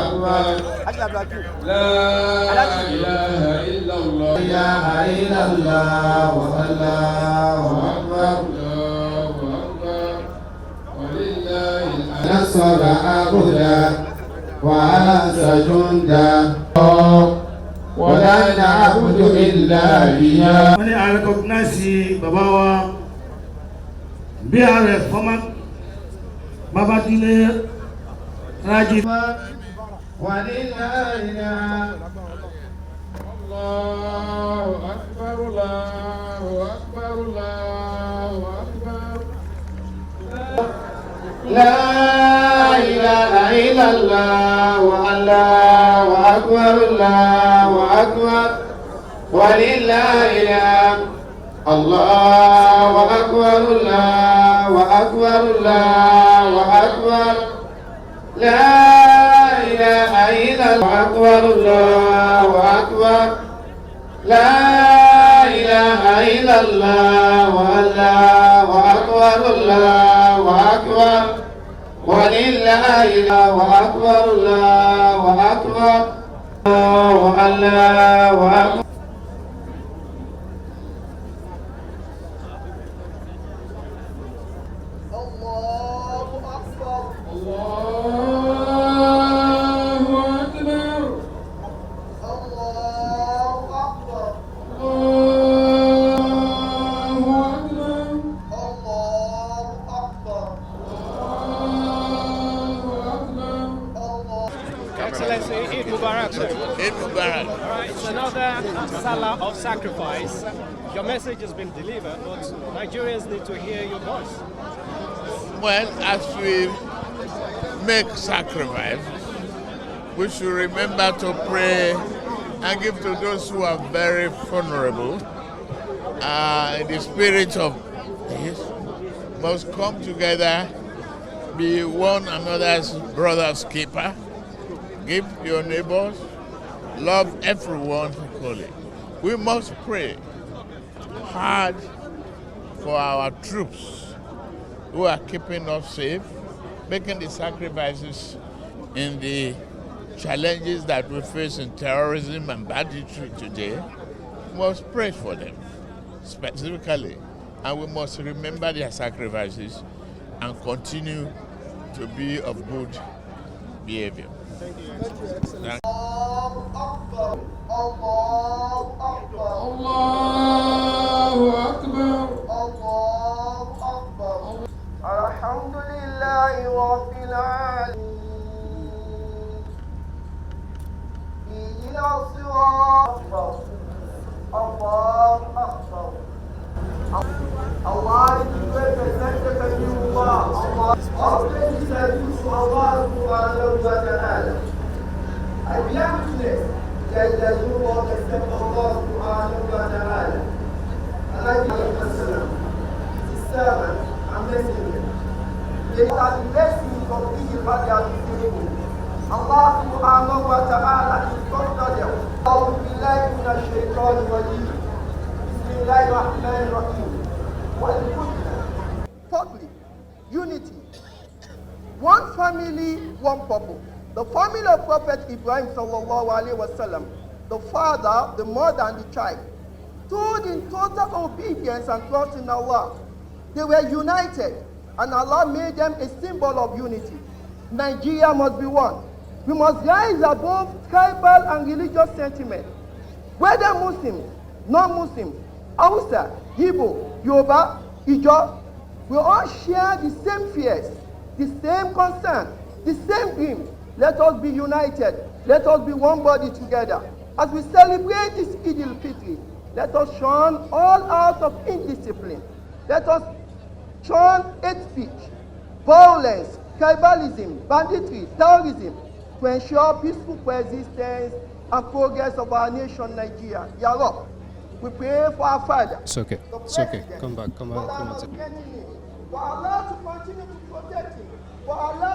أكبر لا إله إلا الله لا إله إلا الله والله أكبر الله أكبر ولله نصر عبدا وعز جندا ولا نعبد إلا إياه. I recognize Baba BRF former Babadile Rajiv. ولله الله أكبر الله أكبر الله أكبر لا إله إلا الله والله أكبر الله أكبر ولله الله أكبر الله أكبر الله أكبر لا إله إلا الله أكبر الله أكبر لا إله إلا الله والله أكبر الله أكبر ولله الله أكبر الله أكبر الله أكبر. Excellency, Eid Mubarak, sir. Eid Mubarak. All right, it's another Sallah of sacrifice. Your message has been delivered, but Nigerians need to hear your voice. Well, as we make sacrifice, we should remember to pray and give to those who are very vulnerable. In the spirit of this, must come together, be one another's brother's keeper, give your neighbors, love everyone equally. We must pray hard for our troops who are keeping us safe, making the sacrifices in the challenges that we face in terrorism and banditry today. We must pray for them specifically, and we must remember their sacrifices and continue to be of good behavior. Thank you. الله أكبر الحمد لله رب العالمين إلى الصراط الله أكبر Allah is represented by you, Allah. Always said to Allah subhanahu wa ta'ala. I belong to this. There is no one except Allah subhanahu wa ta'ala. And I believe His servant and messenger. They are the blessings of these radical people. Allah subhanahu wa ta'ala instructed them. أعوذ بالله من الشيطان الرجيم. بسم الله الرحمن الرحيم. Thirdly, unity. One family, one purpose. The family of Prophet Ibrahim sallallahu alaihi wasallam, the father, the mother, and the child, stood in total obedience and trust in Allah. They were united, and Allah made them a symbol of unity. Nigeria must be one. We must rise above tribal and religious sentiment. Whether Muslims, non-Muslims, Hausa, Igbo, Yoruba, Ijo, we all share the same fears, the same concern, the same dream. Let us be united. Let us be one body together. As we celebrate this Eid al-Fitr, let us shun all out of indiscipline. Let us shun hate speech, violence, tribalism, banditry, terrorism, to ensure peaceful coexistence and progress of our nation, Nigeria. Ya Rab, we pray for our Father. It's okay. It's okay. Come back. Come on. For Allah to continue to protect him. For Allah